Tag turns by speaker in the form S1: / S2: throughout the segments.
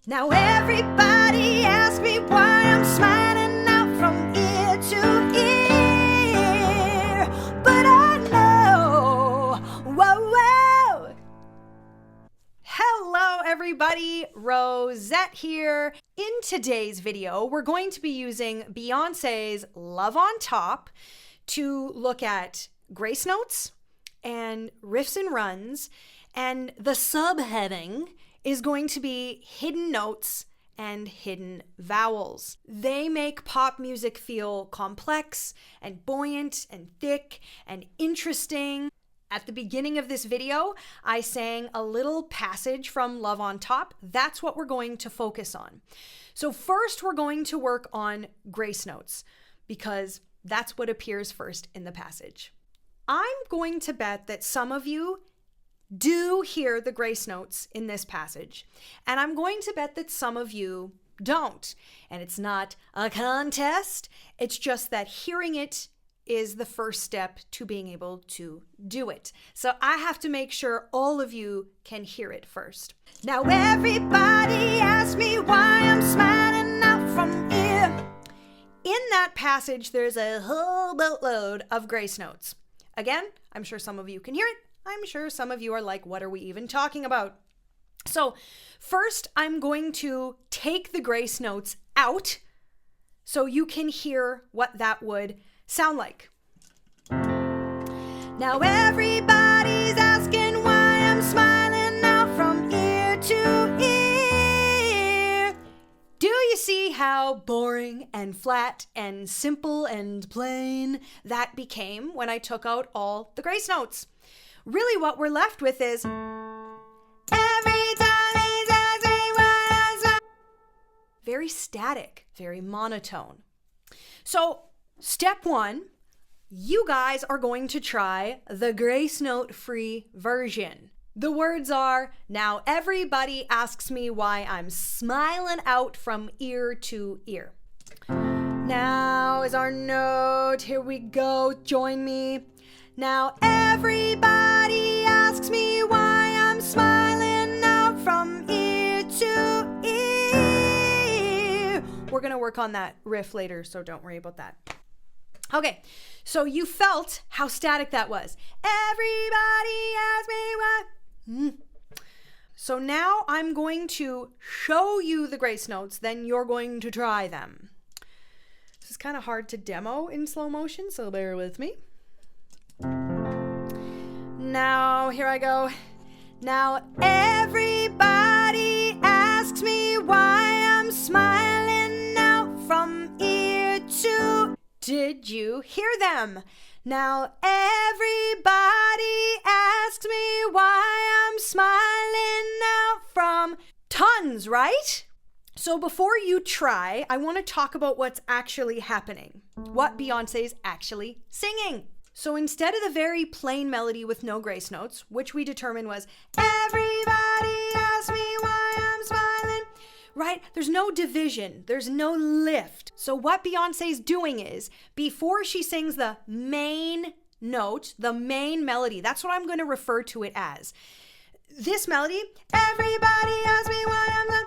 S1: Now everybody asks me why I'm smiling out from ear to ear, but I know, whoa, whoa. Hello everybody, Rozette here. In today's video, we're going to be using Beyonce's Love on Top to look at grace notes and riffs and runs, and the subheading is going to be hidden notes and hidden vowels. They make pop music feel complex and buoyant and thick and interesting. At the beginning of this video, I sang a little passage from Love on Top. That's what we're going to focus on. So first, we're going to work on grace notes because that's what appears first in the passage. I'm going to bet that some of you do hear the grace notes in this passage, and I'm going to bet that some of you don't. And it's not a contest, it's just that hearing it is the first step to being able to do it. So I have to make sure all of you can hear it first. Now everybody asks me why I'm smiling out from ear. In that passage, there's a whole boatload of grace notes. Again, I'm sure some of you can hear it. I'm sure some of you are like, what are we even talking about? So first, I'm going to take the grace notes out so you can hear what that would sound like. Now everybody's asking why I'm smiling out from ear to ear. Do you see how boring and flat and simple and plain that became when I took out all the grace notes? Really what we're left with is every time he's asking why I'm smiling. Very static, very monotone. So step one, you guys are going to try the grace note free version. The words are, now everybody asks me why I'm smiling out from ear to ear. Now is our note, here we go, join me. Now everybody asks me why I'm smiling out from ear to ear. We're gonna work on that riff later, so don't worry about that. Okay, so you felt how static that was. Everybody asks me why. So now I'm going to show you the grace notes, then you're going to try them. This is kind of hard to demo in slow motion, so bear with me. Now, here I go. Now everybody asks me why I'm smiling out from ear to. Did you hear them? Now everybody asks me why I'm smiling out from. Tons, right? So before you try, I want to talk about what's actually happening, what Beyonce's actually singing. So instead of the very plain melody with no grace notes, which we determined was everybody asks me why I'm smiling, right? There's no division, there's no lift. So what Beyonce's doing is, before she sings the main note, the main melody, that's what I'm going to refer to it as. This melody, everybody asks me why I'm smiling,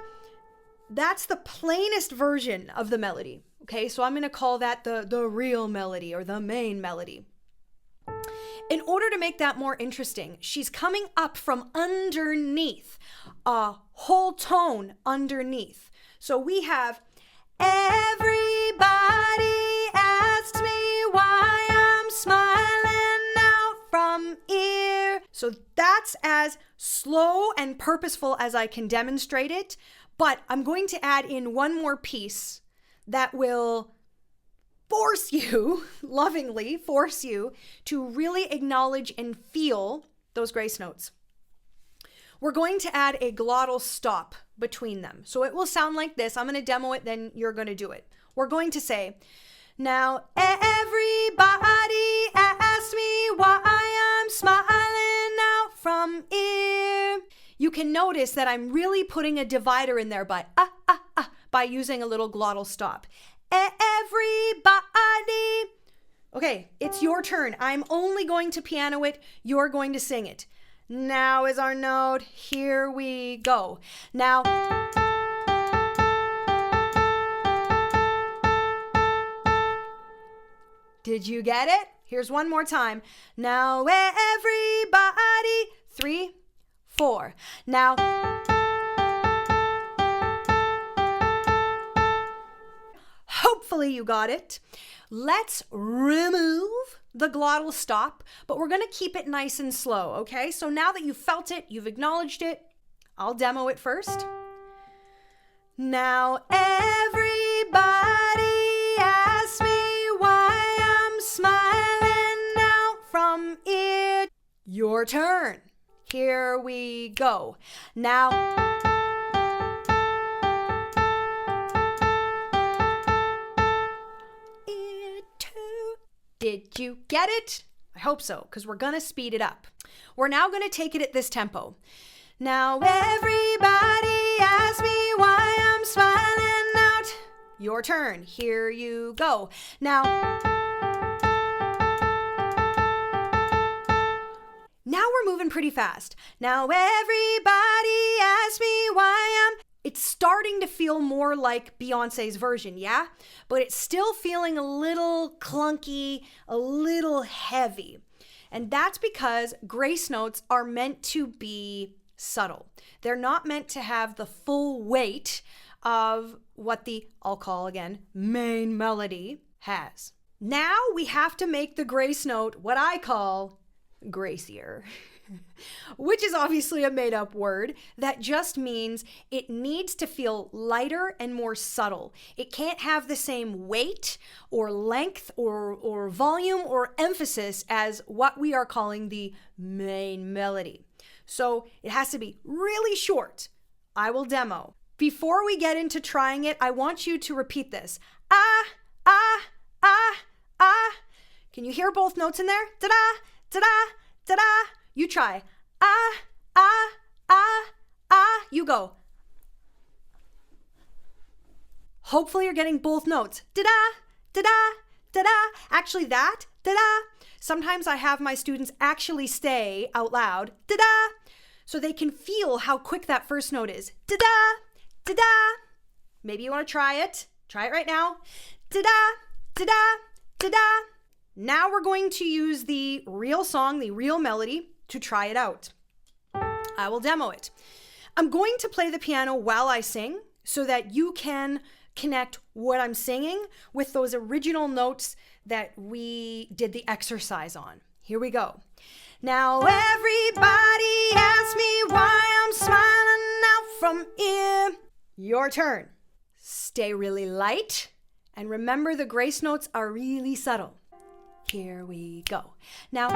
S1: that's the plainest version of the melody. Okay, so I'm going to call that the real melody or the main melody. In order to make that more interesting, she's coming up from underneath, a whole tone underneath. So we have, everybody asks me why I'm smiling out from ear. So that's as slow and purposeful as I can demonstrate it, but I'm going to add in one more piece that will force you, lovingly force you, to really acknowledge and feel those grace notes. We're going to add a glottal stop between them. So it will sound like this. I'm going to demo it, then you're going to do it. We're going to say, now everybody asks me why I'm smiling out from ear. You can notice that I'm really putting a divider in there by using a little glottal stop. Everybody. Okay, it's your turn. I'm only going to piano it. You're going to sing it. Now is our note. Here we go. Now Did you get it? Here's one more time. Now everybody. 3, 4. Now. Hopefully you got it. Let's remove the glottal stop, but we're going to keep it nice and slow, okay? So now that you've felt it, you've acknowledged it, I'll demo it first. Now everybody asks me why I'm smiling out from ear. Your turn. Here we go. Now. Did you get it? I hope so, because we're going to speed it up. We're now going to take it at this tempo. Now everybody asks me why I'm smiling out. Your turn. Here you go. Now we're moving pretty fast. Now everybody asks me why I'm. It's starting to feel more like Beyonce's version, yeah? But it's still feeling a little clunky, a little heavy. And that's because grace notes are meant to be subtle. They're not meant to have the full weight of what the, I'll call again, main melody has. Now we have to make the grace note what I call gracier. Which is obviously a made-up word that just means it needs to feel lighter and more subtle. It can't have the same weight or length or volume or emphasis as what we are calling the main melody. So it has to be really short. I will demo. Before we get into trying it, I want you to repeat this. Ah, ah, ah, ah. Can you hear both notes in there? Ta-da, ta-da, ta-da. You try. Ah, ah, ah, ah. You go. Hopefully you're getting both notes. Da-da, da-da, da-da. Actually that, da-da. Sometimes I have my students actually say out loud, da-da, so they can feel how quick that first note is. Da-da, da-da. Maybe you want to try it. Try it right now. Da-da, da-da, da-da. Now we're going to use the real song, the real melody, to try it out. I will demo it. I'm going to play the piano while I sing so that you can connect what I'm singing with those original notes that we did the exercise on. Here we go. Now everybody asks me why I'm smiling out from ear. Your turn. Stay really light and remember the grace notes are really subtle. Here we go. Now,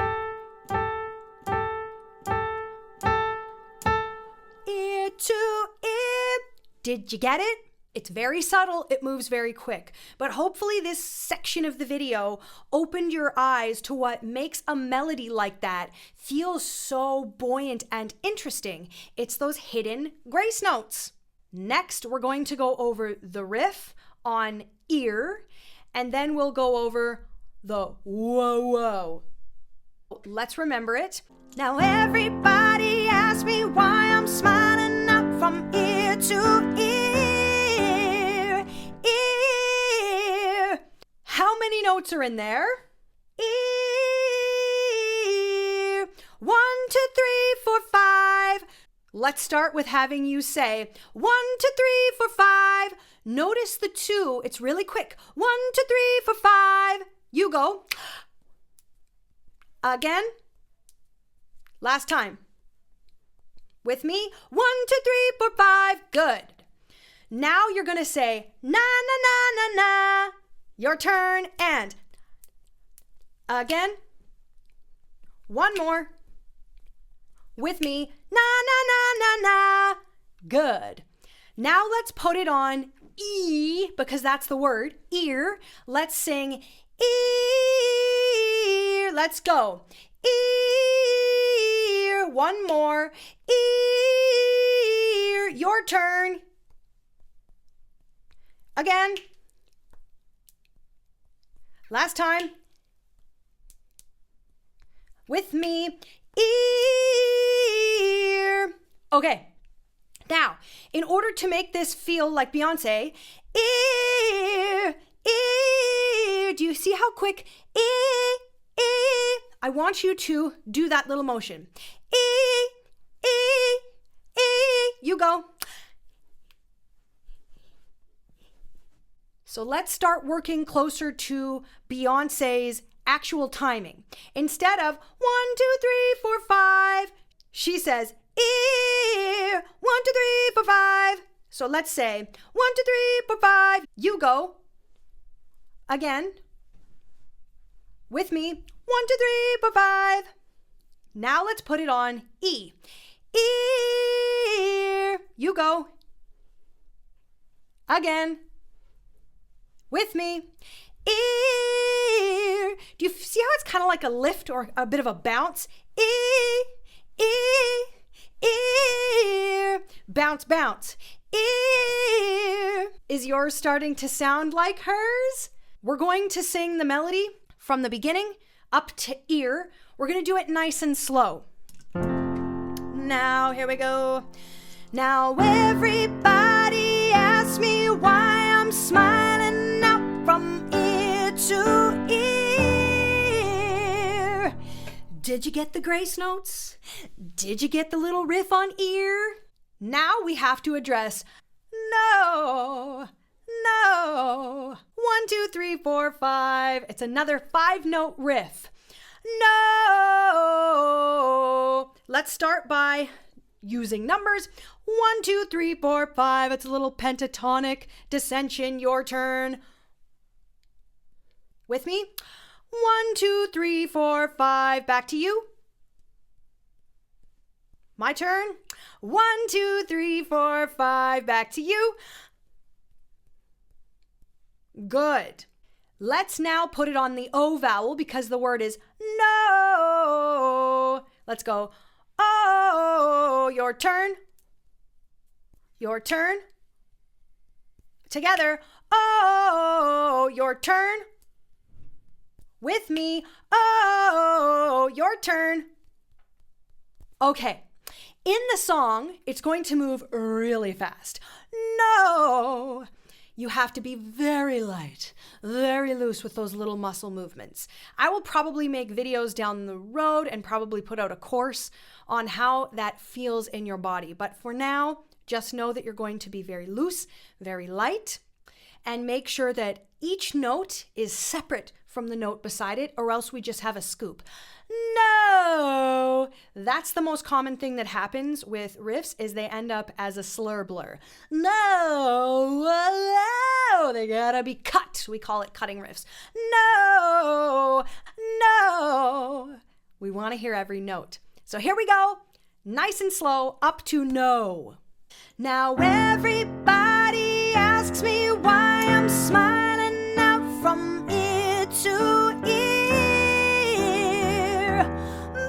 S1: ear to ear. Did you get it? It's very subtle. It moves very quick. But hopefully this section of the video opened your eyes to what makes a melody like that feel so buoyant and interesting. It's those hidden grace notes. Next, we're going to go over the riff on ear, and then we'll go over the whoa whoa. Let's remember it. Now everybody asks me why I'm smiling up from ear to ear. Ear. How many notes are in there? Ear. 1, 2, 3, 4, 5. Let's start with having you say 1, 2, 3, 4, 5. Notice the 2. It's really quick. 1, 2, 3, 4, 5. You go. Again. Last time. With me. 1, 2, 3, 4, 5. Good. Now you're going to say na na na na na. Your turn. And again. One more. With me. Na na na na na. Good. Now let's put it on E because that's the word. Ear. Let's sing ear. Let's go. Ear. One more. Ear. Your turn. Again. Last time. With me. Ear. Okay. Now, in order to make this feel like Beyonce, ear, ear, Do you see how quick I want you to do that little motion. You go. So let's start working closer to Beyonce's actual timing. Instead of 1, 2, 3, 4, 5, she says 1, 2, 3, 4, 5. So let's say 1, 2, 3, 4, 5. You go. Again. With me. 1, 2, 3, 4, 5. Now let's put it on E. Ear. You go. Again. With me. Ear. Do you see how it's kind of like a lift or a bit of a bounce? Ear. Bounce, bounce. Ear. Is yours starting to sound like hers? We're going to sing the melody from the beginning up to ear. We're going to do it nice and slow. Now, here we go. Now everybody asks me why I'm smiling out from ear to ear. Did you get the grace notes? Did you get the little riff on ear? Now we have to address no. 1, 2, 3, 4, 5. It's another 5-note riff. No. Let's start by using numbers. 1, 2, 3, 4, 5. It's a little pentatonic descension. Your turn. With me? 1, 2, 3, 4, 5. Back to you. My turn. 1, 2, 3, 4, 5. Back to you. Good. Let's now put it on the O vowel because the word is no. Let's go. Oh, your turn. Your turn. Together. Oh, your turn. With me. Oh, your turn. Okay. In the song, it's going to move really fast. No. You have to be very light, very loose with those little muscle movements. I will probably make videos down the road and probably put out a course on how that feels in your body. But for now, just know that you're going to be very loose, very light, and make sure that each note is separate from the note beside it, or else we just have a scoop. No! That's the most common thing that happens with riffs is they end up as a slur blur. No! They gotta be cut. We call it cutting riffs. No! We want to hear every note. So here we go. Nice and slow up to no. Now everybody asks me why I'm smiling out from ear to ear,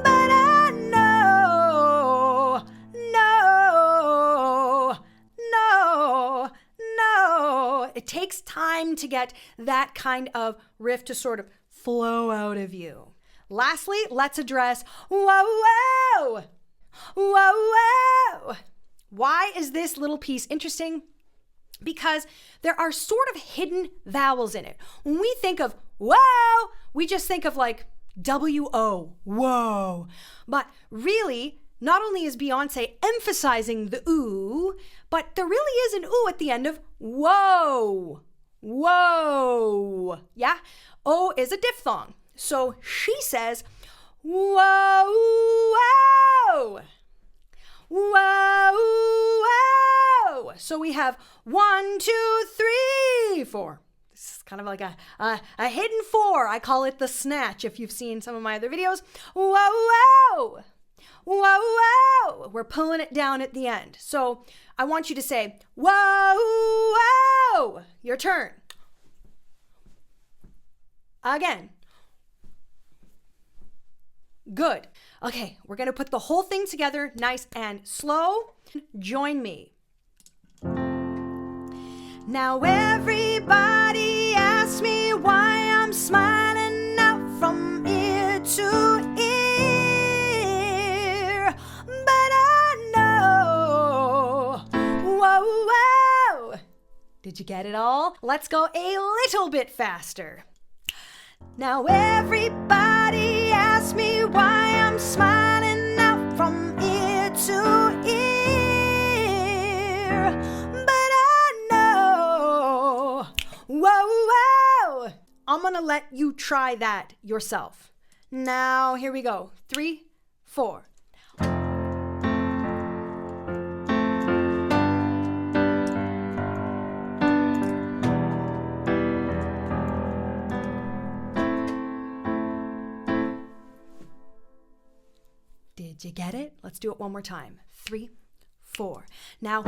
S1: but I know, no. It takes time to get that kind of riff to sort of flow out of you. Lastly, let's address whoa. Why is this little piece interesting? Because there are sort of hidden vowels in it. When we think of whoa, we just think of like W-O, whoa. But really, not only is Beyonce emphasizing the ooh, but there really is an ooh at the end of whoa. Yeah? O is a diphthong. So she says, whoa. So we have 1, 2, 3, 4. This is kind of like a hidden 4. I call it the snatch if you've seen some of my other videos. Whoa. We're pulling it down at the end. So I want you to say, whoa. Your turn. Again. Good. Okay, we're going to put the whole thing together nice and slow. Join me. Now everybody asks me why I'm smiling out from ear to ear, but I know. Whoa. Did you get it all? Let's go a little bit faster. Now everybody asks me why I'm smiling out from ear to ear, but I know, whoa, I'm gonna let you try that yourself. Now here we go, 3, 4. Did you get it? Let's do it one more time. 3, 4. Now,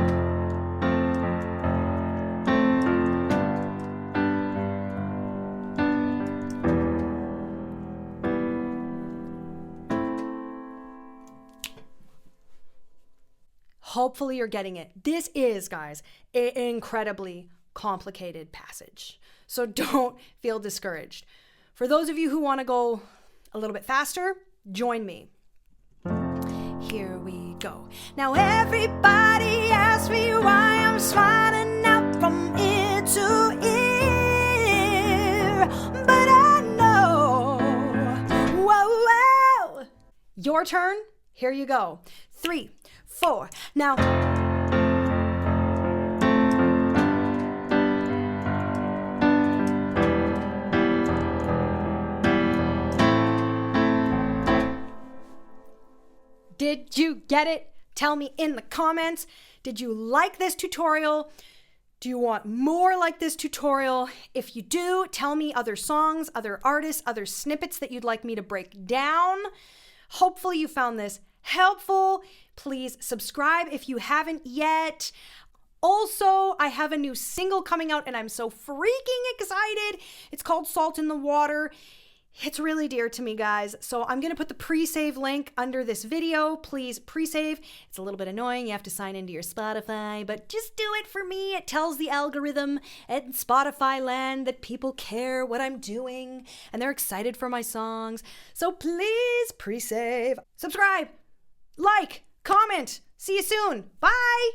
S1: hopefully you're getting it. This is, guys, an incredibly complicated passage. So don't feel discouraged. For those of you who want to go a little bit faster, join me. Here we go. Now everybody asks me why I'm smiling out from ear to ear, but I know, whoa. Your turn. Here you go. 3, 4. Now, did you get it? Tell me in the comments. Did you like this tutorial? Do you want more like this tutorial? If you do, tell me other songs, other artists, other snippets that you'd like me to break down. Hopefully you found this helpful. Please subscribe if you haven't yet. Also, I have a new single coming out and I'm so freaking excited. It's called Salt in the Water. It's really dear to me, guys. So I'm going to put the pre-save link under this video. Please pre-save. It's a little bit annoying. You have to sign into your Spotify, but just do it for me. It tells the algorithm at Spotify land that people care what I'm doing and they're excited for my songs. So please pre-save, subscribe, like, comment. See you soon. Bye.